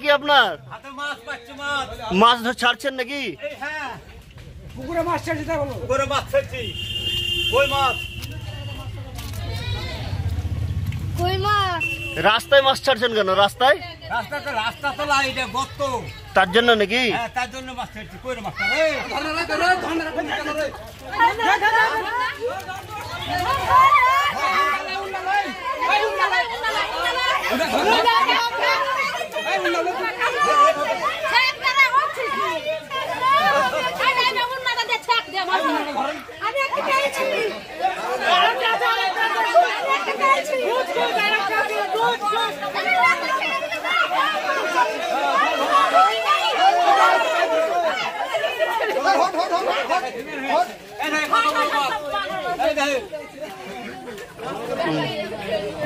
কি আপনার মাছ ছাড়ছেন নাকি? পুকুরে মাছ ছাড়ছি, তাই বলো। পুকুরে মাছ ছাড়ছি। কই মাছ? কই মাছ? রাস্তায় মাছ ছাড়ছেন কেন? রাস্তায় রাস্তা তো লাই এটা গর্ত, তার জন্য নাকি? হ্যাঁ তার জন্য মাছ ছাড়ছি। কই মাছ?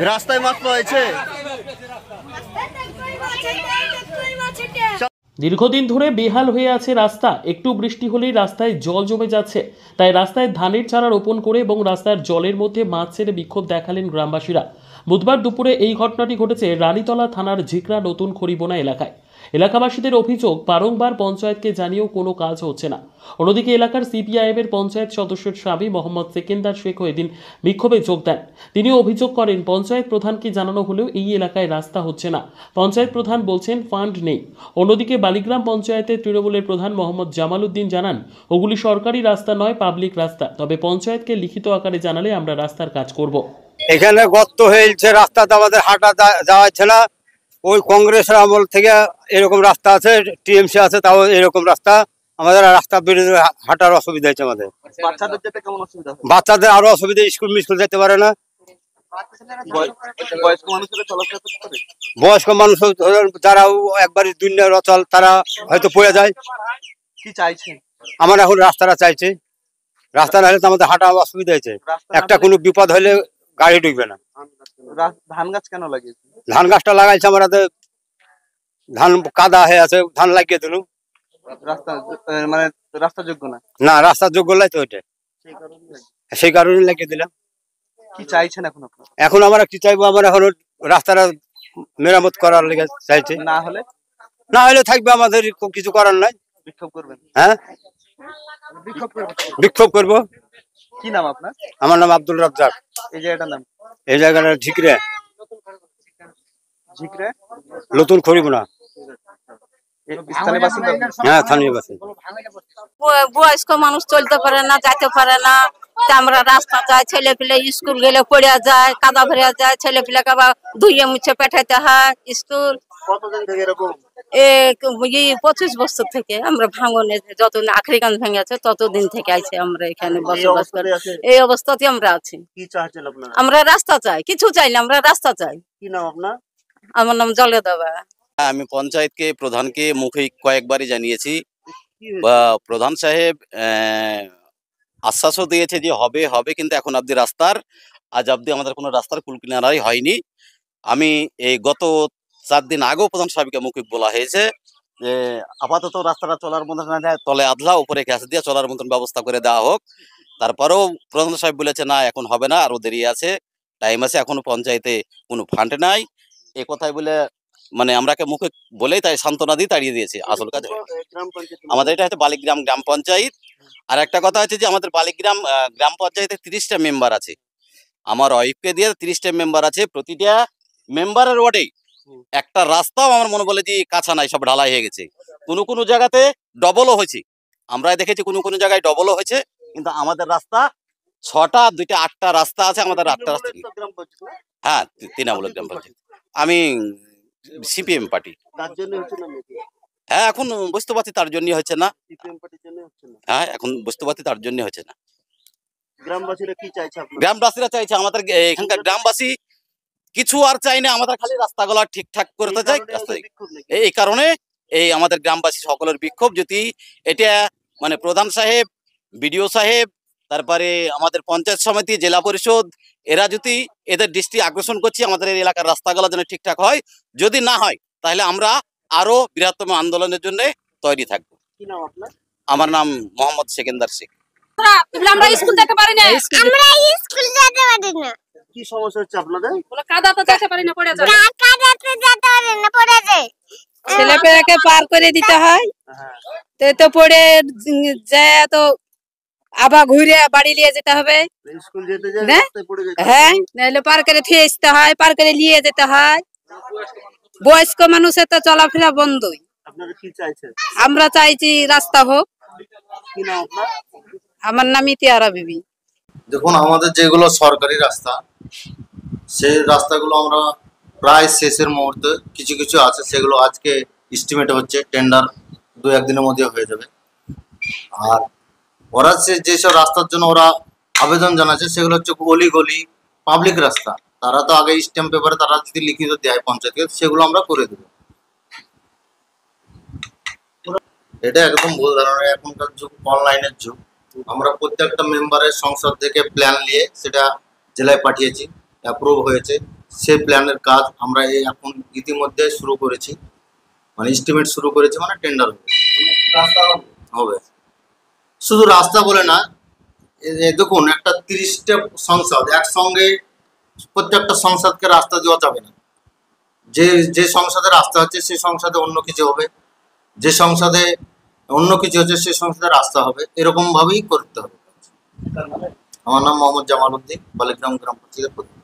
রাস্তায় মাছ পাওয়াছে। দীর্ঘদিন ধরে বেহাল হয়ে আছে রাস্তা। একটু বৃষ্টি হলেই রাস্তায় জল জমে যাচ্ছে। তাই রাস্তায় ধানের চারা রোপণ করে এবং রাস্তার জলের মধ্যে মাছ ছেড়ে বিক্ষোভ দেখালেন গ্রামবাসীরা। বুধবার দুপুরে এই ঘটনাটি ঘটেছে রানীতলা থানার ঝিকরা নতুন খড়িবোনা এলাকায়। এলাকাবাসীদের অভিযোগ, বারংবার পঞ্চায়েতকে জানিয়েও কোনো কাজ হচ্ছে না। অন্যদিকে এলাকার সিপিআইএমের পঞ্চায়েত সদস্যের স্বামী মোহাম্মদ সেকেন্দার শেখও এদিন বিক্ষোভে যোগ দেন। তিনি অভিযোগ করেন, পঞ্চায়েত প্রধানকে জানানো হলেও এই এলাকায় রাস্তা হচ্ছে না। পঞ্চায়েত প্রধান বলছেন ফান্ড নেই। অন্যদিকে বালিগ্রাম পঞ্চায়েতের তৃণমূলের প্রধান মোহাম্মদ জামাল উদ্দিন জানান, ওগুলি সরকারি রাস্তা নয়, পাবলিক রাস্তা। তবে পঞ্চায়েতকে লিখিত আকারে জানালে আমরা রাস্তার কাজ করব। এখানে গর্ত হয়েছে, রাস্তাতে আমাদের হাঁটা যাওয়া যাচ্ছে না। ওই কংগ্রেসের আমল থেকে এরকম রাস্তা আছে, টিএমসি আছে, তাও এরকম রাস্তা। আমাদের রাস্তা বেরিয়ে হাঁটার অসুবিধা হচ্ছে। আমাদের বাচ্চাদের যেতে কেমন অসুবিধা? বাচ্চাদের আরো অসুবিধা, স্কুল যেতে পারে না। বয়স্ক মানুষেরা চলাফেরা করতে পারে? বয়স্ক মানুষ যারা একবারই দুনিয়ার অচল, তারা হয়তো পড়ে যায়। কি চাইছেন? আমরা এখন রাস্তাটা চাইছি। রাস্তা না হলে তো আমাদের হাঁটা অসুবিধা হয়েছে। একটা কোনো বিপদ হলে গাড়ি ঢুকবে না। ধান গাছ কেন লাগিয়েছে? ধান গাছটা লাগাইছে, আমরা ধান কাদা হয়ে আছে, ধান লাগিয়ে দিল। রাস্তা মানে রাস্তা যোগ্য না? না, রাস্তার যোগ্য নাই তো ওইটা, সেই কারণে লাগিয়ে দিলাম। কি চাইছেন এখন আপনারা? এখন আমরা কি চাইবো? আমরা এখন রাস্তাটা মেরামত করার লেগে চাইছি। না হলে থাকবে, আমাদের কিছু করার নাই। বিক্ষোভ করবেন? হ্যাঁ, বিক্ষোভ করবো। কি নাম আপনার? আমার নাম আব্দুল রাজ্জাক। এই জায়গাটার নাম? এই জায়গাটা ঝিকরে নতুন খড়িবোনা। হ্যাঁ, স্থানীয় বাসিন্দা। বয়স্ক মানুষ চলতে পারে না, যাইতে পারে না। আমরা রাস্তা চাই, ছেলে পিলে স্কুল গেলে পড়ে যায়, কাদা ভরে যায়, ছেলে পিলেকে আবার ধুয়ে মুছে পাঠাইতে হয় স্কুল। কতদিন থেকে এরকম? 25 বছর থেকে আমরা ভাঙনে, যতদিন আখরিগঞ্জ ভেঙেছে ততদিন থেকে আছি আমরা এখানে বসবাস করি। এই অবস্থাতে আমরা আছি। কি চাচ্ছেন আপনারা? আমরা রাস্তা চাই, কিছু চাই না, আমরা রাস্তা চাই। কি নাম আপনার? আমার নাম জলে দেবা। আমি পঞ্চায়েতকে প্রধানকে মুখে কয়েকবারই জানিয়েছি। প্রধান সাহেব আশ্বাসও দিয়েছে যে হবে হবে, কিন্তু এখন অব্দি আজ অব্দি আমাদের কোনো রাস্তার কুল কিনারাই হয়নি। আমি এই গত 4 দিন আগেও প্রধান সাহেবকে মুখে বলা হয়েছে যে আপাতত রাস্তাটা চলার মতন না যায়, তলে আধলা উপরে গ্যাস দিয়ে চলার মতন ব্যবস্থা করে দেওয়া হোক। তারপরেও প্রধান সাহেব বলেছে না, এখন হবে না, আরো দেরি আছে, টাইম আছে, এখনো পঞ্চায়েতে কোনো ফান্ড নাই। এ কথাই বলে মানে আমরাকে মুখে বলেই তাই সান্ত্বনা দিয়ে তাড়িয়ে দিয়েছে। আসল কাজ আমাদের এটা হচ্ছে বালিগ্রাম গ্রাম পঞ্চায়েত। আর একটা কথা হচ্ছে যে আমাদের বালিগ্রাম গ্রাম পঞ্চায়েতে 30টা মেম্বার আছে। আমার ওয়াইফকে দিয়ে 30টা মেম্বার আছে। প্রতিটা মেম্বারের ওয়ার্ডে একটা রাস্তাও আমার মনে বলে যে কাঁচা নাই, সব ঢালাই হয়ে গেছে। কোনো কোনো জায়গাতে ডবলও হয়েছে, আমরা দেখেছি কোনো কোনো জায়গায় ডবলও হয়েছে। কিন্তু আমাদের রাস্তা 6টা, 2টা 8টা রাস্তা আছে আমাদের। 8টা রাস্তা, হ্যাঁ, তৃণমূল গ্রাম পঞ্চায়েত। আমি সিপিএম পার্টি। হ্যাঁ, এখন বুঝতে পারছি তার জন্য হচ্ছে না। হ্যাঁ, এখন বুঝতে পারছি তার জন্য হচ্ছে না। গ্রামবাসীরা কি চাইছে? গ্রামবাসীরা চাইছে, আমাদের এখানকার গ্রামবাসী কিছু আর চাই না, আমাদের খালি রাস্তাগুলো ঠিকঠাক করতে চাই। এই কারণে এই আমাদের গ্রামবাসী সকলের বিক্ষোভ। যদি এটা মানে প্রধান সাহেব, বিডিও সাহেব, তারপরে আমাদের পঞ্চায়েত সমিতি, জেলা পরিষদ, এরা যদি এদের দৃষ্টি আকর্ষণ করছি আমাদের এই এলাকার রাস্তাগুলো যেন ঠিকঠাক হয়। যদি না হয় তাহলে আমরা আরো বৃহত্তম আন্দোলনের জন্য তৈরি থাকবো। কি নাম আপনার? আমার নাম মোহাম্মদ সেকেন্দার শেখ। আমরা স্কুল যেতে পারি না, কি সমস্যা হচ্ছে আপনাদের? কাদাতে যেতে পারি না, পড়ে যায়। কাদাতে যেতে পারি না, পড়ে যায়। পেলেকে পার করে দিতে হয়, তো পড়ে যায় তো আবার ঘুরে বাড়ি নিয়ে যেতে হবে। স্কুল যেতে যায় হ্যাঁ? রাস্তায় পড়ে গেছে। হ্যাঁ, নাহলে পার করে থুয়ে আসতে হয়, পার করে নিয়ে যেতে হয়। বয়স্ক মানুষের তো চলাফেরা বন্ধই। আপনারা কি চাইছেন? আমরা চাইছি রাস্তা হোক। কি নাম আপনার? আমার নাম ইতিহারা বিবি। দেখুন, আমাদের যেগুলো সরকারি রাস্তা, সেই রাস্তাগুলো আমরা প্রায় শেষের মুহূর্তে, কিছু কিছু আছে সেগুলো আজকে এস্টিমেট হচ্ছে, টেন্ডার 2-1 দিনের মধ্যে হয়ে যাবে। আর ওরা যেসব রাস্তার জন্য ওরা আবেদন জানাচ্ছে সেগুলো হচ্ছে গলি গলি পাবলিক রাস্তা। তারা তো আগে স্ট্যাম্প পেপারে তারা যদি লিখিত দেয় পঞ্চায়েতকে, সেগুলো আমরা করে দেবো। এটা একদম ভুল ধারণা। এখনকার যুগ অনলাইনের যুগ। আমরা প্রত্যেকটা মেম্বারের সংসদ থেকে প্ল্যান নিয়ে সেটা জেলায় পাঠিয়েছি, অ্যাপ্রুভ হয়েছে। সেই প্ল্যানের কাজ আমরা এখন ইতিমধ্যে শুরু করেছি, মানে এস্টিমেট শুরু করেছি, মানে টেন্ডার হবে। শুধু রাস্তা বলে না, দেখুন একটা 30টা সংসদ একসঙ্গে, প্রত্যেকটা সংসদকে রাস্তা দেওয়া যাবে না। যে সংসদে রাস্তা হচ্ছে সেই সংসদে অন্য কিছু হবে, যে সংসদে অন্য কিছু হচ্ছে সেই সংসদে রাস্তা হবে, এরকম ভাবেই করতে হবে। আমার নাম মোহাম্মদ জামাল উদ্দিন, বালিগ্রাম গ্রাম পঞ্চায়েতের প্রধান।